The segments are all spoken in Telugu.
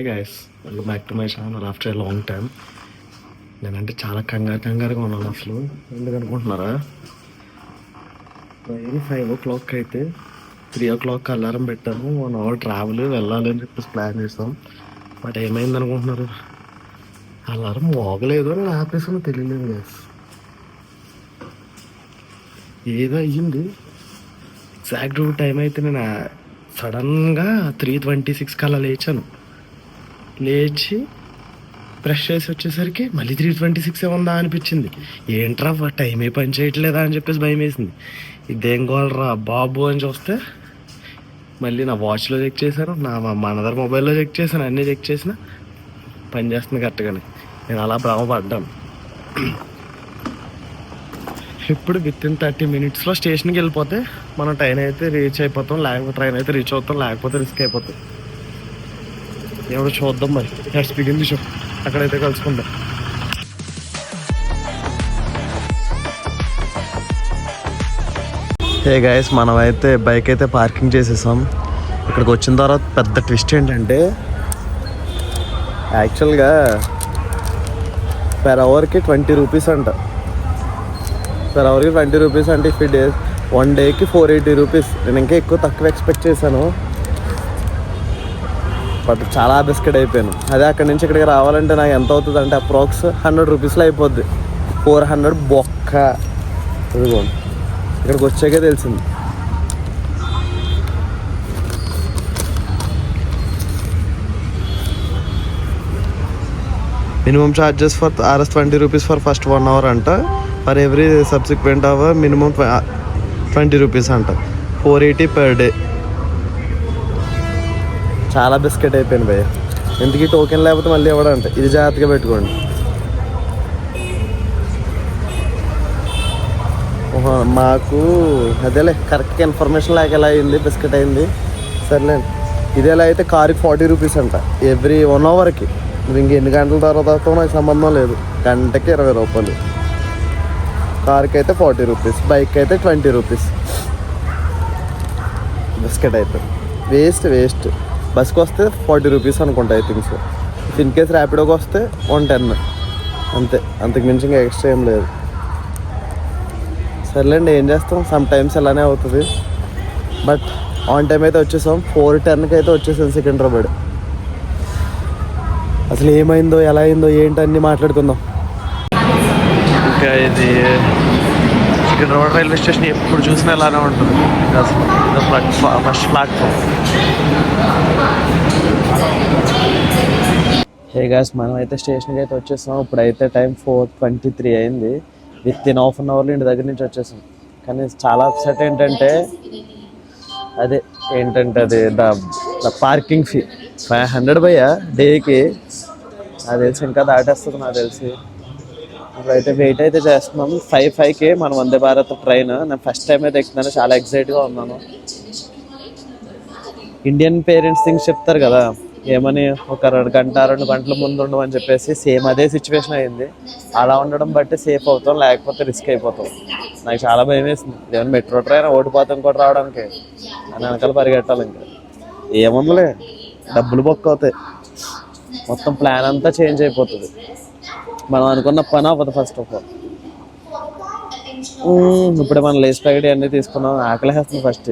Hey guys, welcome back to my channel after a long time. నేనంటే చాలా కంగారుగా ఉన్నాను అసలు. ఎందుకు అనుకుంటున్నారా? ట్రైన్ 5 o'clock అయితే 3 o'clock అలారం పెట్టాము. 1 hour ట్రావెల్ వెళ్ళాలి అని చెప్పేసి ప్లాన్ చేసాం. బట్ ఏమైంది అనుకుంటున్నారు? అలారం మోగలేదు అని ఆపేసాను, తెలియలేదు గైస్. ఏదో అయ్యింది. ఎగ్జాక్ట్ టైం అయితే నేను సడన్గా 3:26 అలా లేచాను. లేచి బ్రష్ చేసి వచ్చేసరికి మళ్ళీ 3:26 ఉందా అనిపించింది. ఏంట్రా టైం ఏ పని చేయట్లేదా అని చెప్పేసి భయం వేసింది. ఇదేం గోలరా బాబు అని చూస్తే మళ్ళీ నా వాచ్లో చెక్ చేశాను, నా మనదర్ మొబైల్లో చెక్ చేశాను, అన్నీ చెక్ చేసిన పని చేస్తుంది కరెక్ట్గానే. నేను అలా భ్రమపడ్డాను. ఇప్పుడు విత్ ఇన్ 30 minutesలో స్టేషన్కి వెళ్ళిపోతే మనం ట్రైన్ అయితే రీచ్ అయిపోతాం, లేకపోతే ట్రైన్ అయితే రీచ్ అవుతాం, లేకపోతే రిస్క్ అయిపోతాం. ఎవడో చూద్దాం మరి. నెక్స్ట్ బిగిన్ షో అక్కడైతే కలుసుకుందాం. హే గైస్, మనమైతే బైక్ అయితే పార్కింగ్ చేసేసాం. ఇక్కడికి వచ్చిన తర్వాత పెద్ద ట్విస్ట్ ఏంటంటే యాక్చువల్గా పెర్ అవర్కి 20 రూపీస్ అంట. పెర్ అవర్కి 20 రూపీస్ అంటే ఇఫ్ డేస్ 1 డేకి 480 రూపీస్. నేను ఇంకా తక్కువ ఎక్స్పెక్ట్ చేశాను, బట్ చాలా బిస్కెట్ అయిపోయాను. అదే అక్కడి నుంచి ఇక్కడికి రావాలంటే నాకు ఎంత అవుతుంది అంటే అప్రాక్స్ 100 రూపీస్లో అయిపోద్ది. 400 బొక్క. ఇదిగోండి, ఇక్కడికి వచ్చాకే తెలిసింది. Minimum charges for RS 20 rupees for first 1 hour అంట. For every subsequent hour minimum 20 rupees అంట. 480 పర్ డే. చాలా బిస్కెట్ అయిపోయింది భయ్య. ఎందుకు టోకెన్ లేకపోతే మళ్ళీ ఇవ్వడంట. ఇది జాగ్రత్తగా పెట్టుకోండి. మాకు అదేలే కరెక్ట్గా ఇన్ఫర్మేషన్ లేక ఎలా అయింది, బిస్కెట్ అయింది. సర్లేండి. ఇది ఎలా అయితే కార్కి 40 రూపీస్ అంట ఎవ్రీ 1 hourకి. నువ్వు ఇంకెన్ని గంటల తర్వాత నాకు సంబంధం లేదు. గంటకి 20 రూపాయలు. కార్కి అయితే 40 రూపీస్, బైక్ అయితే 20 రూపీస్. బిస్కెట్ అయిపోయింది. వేస్ట్. బస్కి వస్తే 40 రూపీస్ అనుకుంటా I think so. In case ర్యాపిడోకి వస్తే 110 అంతే. అంతకు మించి ఇంకా ఎక్స్ట్రా ఏం లేదు. సర్లేండి, ఏం చేస్తాం, సమ్ టైమ్స్ అలానే అవుతుంది. బట్ ఆన్ టైం అయితే వచ్చేసాం. 4:10కి అయితే వచ్చేసాం సికింద్రాబాద్. అసలు ఏమైందో, ఎలా అయిందో, ఏంటన్నీ మాట్లాడుకుందాం. ఇంకా ఇది సికింద్రాబాద్ రైల్వే స్టేషన్ ఎప్పుడు చూసినా ఇలానే ఉంటుంది. అసలు ఫస్ట్ ప్లాట్ఫామ్. హే గాయ్స్, మనం అయితే స్టేషన్కి అయితే వచ్చేసాం. ఇప్పుడైతే టైం 4:23 అయింది. విత్ ఇన్ హాఫ్ అన్ అవర్లో ఇంటి దగ్గర నుంచి వచ్చేసాం. కానీ చాలా అప్సెట్ ఏంటంటే అది ద పార్కింగ్ ఫీ 500 భయ్యా డేకి. నాకు తెలిసి ఇంకా దాటేస్తుంది నాకు తెలిసి. ఇప్పుడైతే వెయిట్ అయితే చేస్తున్నాం. 5:05కి మన వందే భారత్ ట్రైన్. నేను ఫస్ట్ టైం అయితే ఎక్కుతున్నాను, చాలా ఎక్సైట్గా ఉన్నాను. ఇండియన్ పేరెంట్స్ థింగ్స్ చెప్తారు కదా, ఏమని ఒక 2 గంటల ముందు ఉండమని చెప్పేసి. సేమ్ అదే సిచ్యువేషన్ అయింది. అలా ఉండడం బట్టి సేఫ్ అవుతాం, లేకపోతే రిస్క్ అయిపోతాం. నాకు చాలా భయం వేసింది. ఏమైనా మెట్రో ట్రైన్ ఓడిపోతాం కూడా రావడానికి అని వెనకాల పరిగెట్టాలి. ఇంకా ఏముందిలే, డబ్బులు బొక్క అవుతాయి. మొత్తం ప్లాన్ అంతా చేంజ్ అయిపోతుంది. మనం అనుకున్న పని అవ్వదు ఫస్ట్ ఆఫ్ ఆల్. ఇప్పుడే మనం లేస్ ప్యాకెట్ అన్నీ తీసుకున్నాం. ఆకలేస్తుంది ఫస్ట్.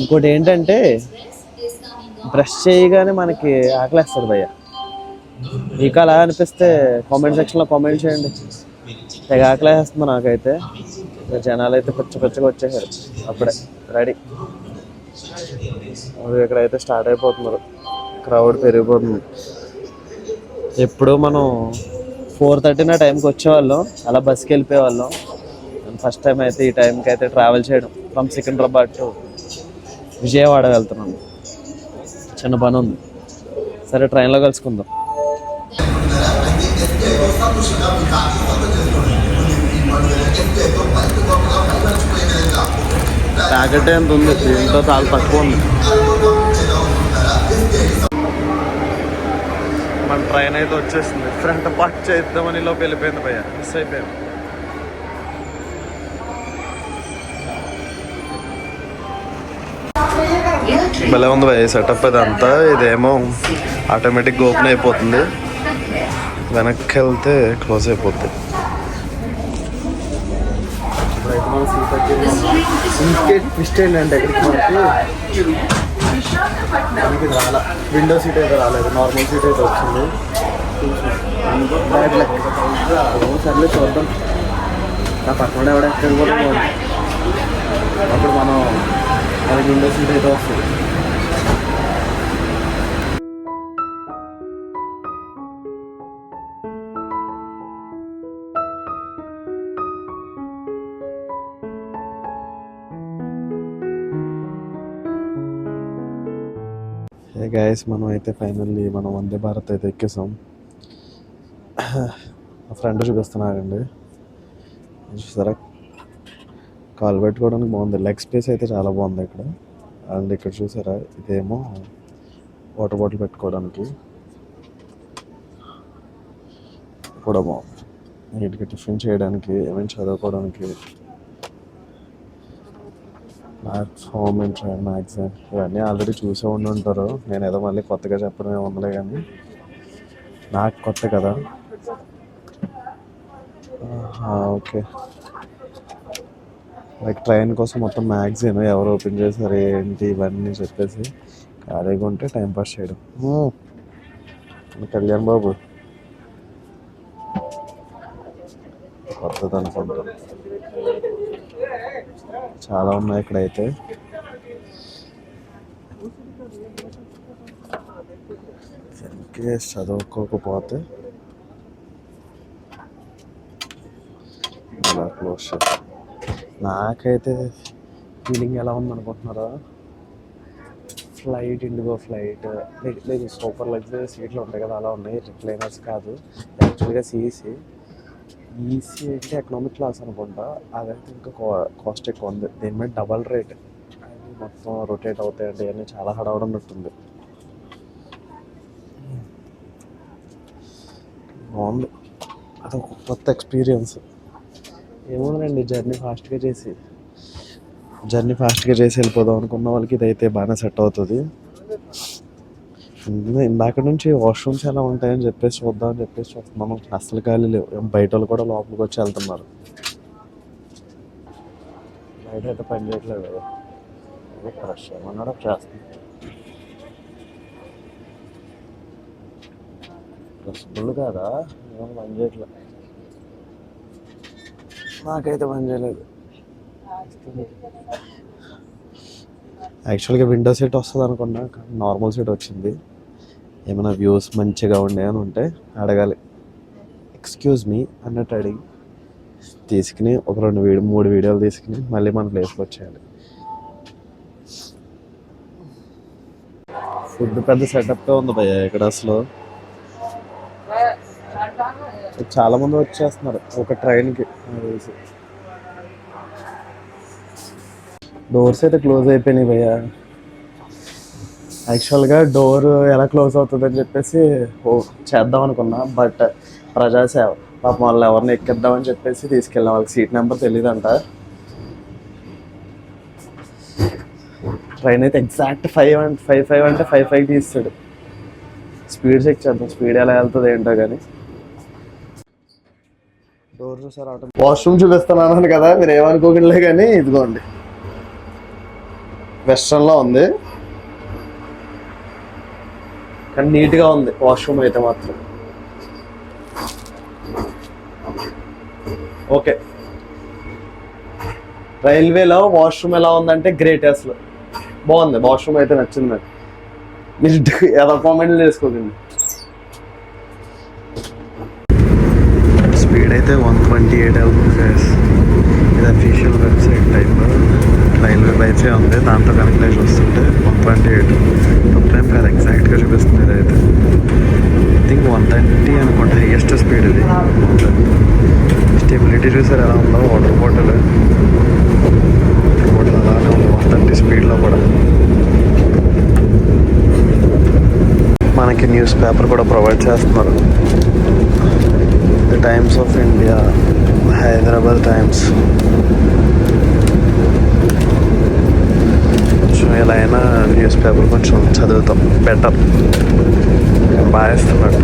ఇంకోటి ఏంటంటే బ్రష్ చేయగానే మనకి ఆకలేస్తుంది భయ్య. మీకు అలా అనిపిస్తే కామెంట్ సెక్షన్లో కామెంట్ చేయండి. తెగ ఆకలేస్తుంది నాకైతే. జనాలు అయితే పచ్చగా వచ్చేసారు అప్పుడే రెడీ. ఇక్కడైతే స్టార్ట్ అయిపోతున్నారు, క్రౌడ్ పెరిగిపోతుంది. ఎప్పుడు మనం 4:30 టైంకి వచ్చేవాళ్ళం, అలా బస్కి వెళ్ళిపోయేవాళ్ళం. ఫస్ట్ టైం అయితే ఈ టైంకి అయితే ట్రావెల్ చేయడం ఫ్రమ్ సికింద్రాబాద్ టు విజయవాడ వెళ్తున్నాను. చిన్న పని ఉంది. సరే, ట్రైన్లో కలుసుకుందాం. ప్యాకెట్ ఎంత ఉంది, దీంట్లో చాలా తక్కువ ఉంది. మన ట్రైన్ అయితే వచ్చేసింది. ఫ్రంట్ పార్క్ చేద్దామని లోపు వెళ్ళిపోయింది భయ్య, మిస్ అయిపోయింది. భలే ఉంది భయ్ సెటప్ ఇదంతా. ఇదేమో ఆటోమేటిక్గా ఓపెన్ అయిపోతుంది, వెనక్కి వెళ్తే క్లోజ్ అయిపోద్ది. ఇప్పుడైతే మనం సీట్ వచ్చేది ట్విస్ట్ ఏంటంటే ఎక్కడికి మనకి రాలా, విండో సీట్ అయితే రాలేదు, నార్మల్ సీట్ అయితే వచ్చింది. Bad luck. సర్లే చూద్దాం, నా పక్కన ఎవడ ఎక్కడ కూడా బాగుంది. అప్పుడు మనం అది విండో సీట్ అయితే వస్తుంది. గైస్ మనం అయితే ఫైనల్లీ మనం వందే భారత్ అయితే ఎక్కేసాం. మా ఫ్రెండ్ చూపిస్తున్నారండి, చూసారా కాలు పెట్టుకోవడానికి బాగుంది, లెగ్ స్పేస్ అయితే చాలా బాగుంది ఇక్కడ. అండ్ ఇక్కడ చూసారా ఇదేమో వాటర్ బాటిల్ పెట్టుకోవడానికి కూడా బాగుంది, నీట్గా టిఫిన్ చేయడానికి, ఏమైనా చదువుకోవడానికి, మ్యాథ్స్, హోమ్ ఇంటర్, మ్యాగ్జిన్ ఇవన్నీ ఆల్రెడీ చూసే ఉండి ఉంటారు. నేను ఏదో మళ్ళీ కొత్తగా చెప్పడం ఏముందలే, కానీ నాకు కొత్త కదా. ఓకే, లైక్ ట్రైన్ కోసం మొత్తం మ్యాగ్జిన్ ఎవరు ఓపెన్ చేశారు ఏంటి ఇవన్నీ చెప్పేసి ఖాళీగా ఉంటే టైంపాస్ చేయడం. కళ్యాణ్ బాబు కొత్తది అనుకుంటా, చాలా ఉన్నాయి ఇక్కడైతే. చదువుకోకపోతే అలా క్లోజ్ చేస్తాం. నాకైతే ఫీలింగ్ ఎలా ఉందనుకుంటున్నారా, ఫ్లైట్, ఇండిగో ఫ్లైట్, లేదు సూపర్ లగ్జరీ సీట్లు ఉంటాయి కదా అలా ఉన్నాయి. రిక్లైనర్స్ కాదు, యాక్చువల్గా ఈసీ అంటే ఎకనామిక్ క్లాస్ అనుకుంటా. అదైతే ఇంకా కాస్ట్ ఎక్కువ ఉంది, దీని మీద డబల్ రేట్. అది మొత్తం రొటేట్ అవుతాయండి, అన్నీ చాలా హడావుడి ఉన్నట్టుంది. బాగుంది, అదొక కొత్త ఎక్స్పీరియన్స్. ఏమోనండి, జర్నీ ఫాస్ట్గా చేసి వెళ్ళిపోదాం అనుకున్న వాళ్ళకి ఇదైతే బాగానే సెట్ అవుతుంది. ఇందాక నుంచి వాష్రూమ్స్ ఎలా ఉంటాయని చెప్పేసి చూద్దామని చెప్పేసి చూస్తున్నాము, అస్సలు ఖాళీ లేవు. బయట వాళ్ళు కూడా లోపలికి వచ్చి వెళ్తున్నారు. బయట అయితే పని చేయట్లేదు కదా, ఫ్రెష్ ఏమన్నాడో చేస్తుంది. ఫ్రెష్బుల్ కాదా, ఏమన్నా పని చేయట్లేదు, నాకైతే పని చేయలేదు. యాక్చువల్గా విండో సీట్ వస్తుంది అనుకున్నా, నార్మల్ సీట్ వచ్చింది. ఏమైనా వ్యూస్ మంచిగా ఉండే అని ఉంటే అడగాలి, ఎక్స్క్యూజ్ మీ అన్నట్టు అడిగి తీసుకుని ఒక 2-3 వీడియోలు తీసుకుని మళ్ళీ మన ప్లేస్కి వచ్చేయాలి. ఫుడ్ పెద్ద సెటప్గా ఉంది భయ్య ఇక్కడ. అసలు చాలా మంది వచ్చేస్తున్నారు ఒక ట్రైన్కి. డోర్స్ అయితే క్లోజ్ అయిపోయినాయి భయ్య. యాక్చువల్గా డోర్ ఎలా క్లోజ్ అవుతుందని చెప్పేసి చేద్దాం అనుకున్నా, బట్ ప్రజాసేవ పాపం వాళ్ళు ఎవరిని ఎక్కిద్దామని చెప్పేసి తీసుకెళ్ళాం. వాళ్ళకి సీట్ నెంబర్ తెలియదంట. ట్రైన్ అయితే ఎగ్జాక్ట్ 5:05 అంటే 5:05 తీస్తాడు. స్పీడ్ చెక్ చేద్దాం, స్పీడ్ ఎలా వెళ్తుంది ఏంటో కానీ. డోర్ చూసారు, వాష్రూమ్ చూపిస్తున్నాను కదా, మీరు ఏమనుకోకుండా కానీ ఇదిగోండి వెస్ట్రన్లో ఉంది, కానీ నీట్గా ఉంది వాష్రూమ్ అయితే మాత్రం. ఓకే, రైల్వేలో వాష్రూమ్ ఎలా ఉందంటే గ్రేట్, అసలు బాగుంది వాష్రూమ్ అయితే, నచ్చింది నాకు. మీరు ఎలా కామెంట్లు చేసుకోకండి. స్పీడ్ అయితే 128 వెళ్తుంది గైస్. ఇది official website type railway wifi ఉంది, దాంతో కనెక్ట్ అయ్యి చూస్తుంటే 128 టైం కాదు, ఎగ్జాక్ట్గా చూపిస్తుంది. ఇదైతే ఐ థింక్ 130 అనుకుంటా హైయెస్ట్ స్పీడ్ ఇది. స్టెబిలిటీ చూసారు ఎలా ఉందో, వాటర్ బాటిల్ అలానే ఉంది 130 స్పీడ్లో కూడా. మనకి న్యూస్ పేపర్ కూడా ప్రొవైడ్ చేస్తున్నారు, the times of India, Hyderabad times. ఎలా అయినా న్యూస్ పేపర్ కొంచెం చదువుతాం బెటర్. బాగా ఇస్తున్నాడు.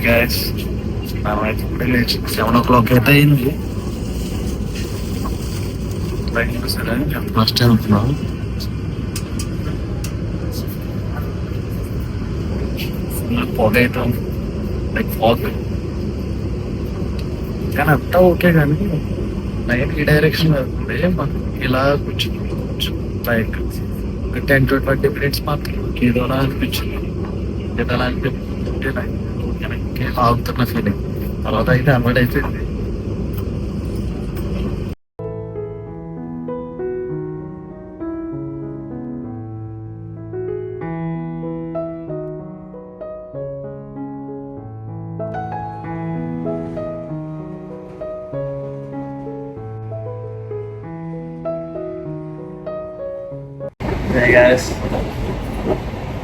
గైస్ మనమైతే ఇప్పుడే లేచి 7 o'clock అయితే అయింది. సరే ఫస్ట్ వెళ్తున్నాం. పొగ అయితే లైక్ ఫాగ్, కానీ అంతా ఓకే. కానీ లైట్ ఈ డైరెక్షన్ వెళ్తుంది. మనం ఇలా కూర్చోవచ్చు లైక్ 10 to 20 minutes మాత్రం ఏదోలా అనిపించింది. ఏదోలా అనిపించింది లైక్ ఆగుతున్న ఫీలింగ్. తర్వాత అయితే అలవాటు అయిపోయింది.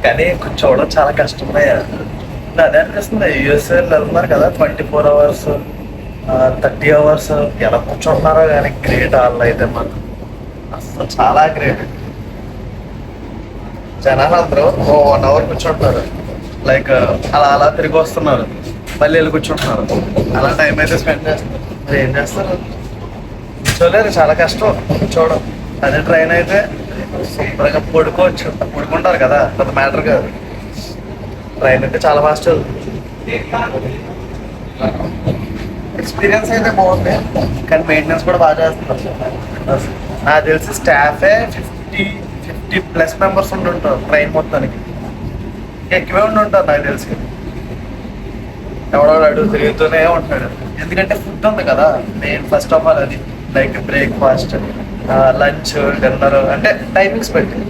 కానీ కూర్చోవడం చాలా కష్టమయ్యా. అదే అనిపిస్తుంది. యూఎస్ఏ వెళ్తున్నారు కదా 24 hours 30 hours ఎలా కూర్చుంటున్నారో కానీ గ్రేట్. వాళ్ళు అయితే మాత్రం అసలు చాలా గ్రేట్. జనాలు అందరూ 1 hour కూర్చుంటున్నారు. లైక్ అలా అలా తిరిగి వస్తున్నారు, మళ్ళీ వెళ్ళి కూర్చుంటున్నారు. అలా టైం అయితే స్పెండ్ చేస్తారు. మరి ఏం చేస్తారు? కూర్చోలేరు, చాలా కష్టం కూర్చోవడం. అదే ట్రైన్ అయితే శుభ్రంగా పడుకోవచ్చు. పడుకుంటారు కదా, పెద్ద మ్యాటర్ కాదు. ట్రైన్ అయితే చాలా ఫాస్ట్. ఎక్స్పీరియన్స్ అయితే బాగుంది, కానీ మెయింటెనెన్స్ కూడా బాగా చేస్తున్నారు. నాకు తెలిసి స్టాఫే 50+ మెంబర్స్ ఉంటుంటారు ట్రైన్ మొత్తానికి. ఎక్కువే ఉంటుంటారు నాకు తెలిసి. ఎవడో అడుగు తిరుగుతూనే ఉంటాడు. ఎందుకంటే ఫుడ్ ఉంది కదా మెయిన్. ఫస్ట్ ఆఫ్ ఆల్ అది లైక్ బ్రేక్ఫాస్ట్, లంచ్, డిన్నర్ అంటే టైమింగ్స్ పెట్టి.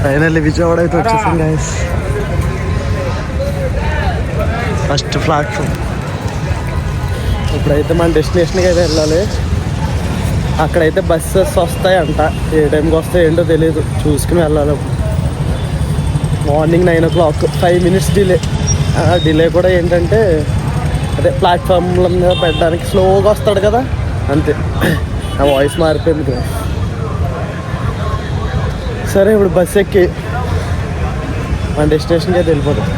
ఫైనల్లీ విజయవాడ అయితే వచ్చేసాం గైస్. First platform. ఇప్పుడైతే మన డెస్టినేషన్కి అయితే వెళ్ళాలి. అక్కడైతే బస్సెస్ వస్తాయంట. ఏ టైంకి వస్తాయి ఏంటో తెలియదు, చూసుకుని వెళ్ళాలి. Morning 9 o'clock, 5 minutes delay. Delay కూడా ఏంటంటే అదే ప్లాట్ఫామ్ల మీద పెట్టడానికి స్లోగా వస్తాడు కదా, అంతే. నా వాయిస్ మారిపోయింది కదా. సరే ఇప్పుడు బస్ ఎక్కి మన డెస్టినేషన్కి అయితే వెళ్ళిపోతాం.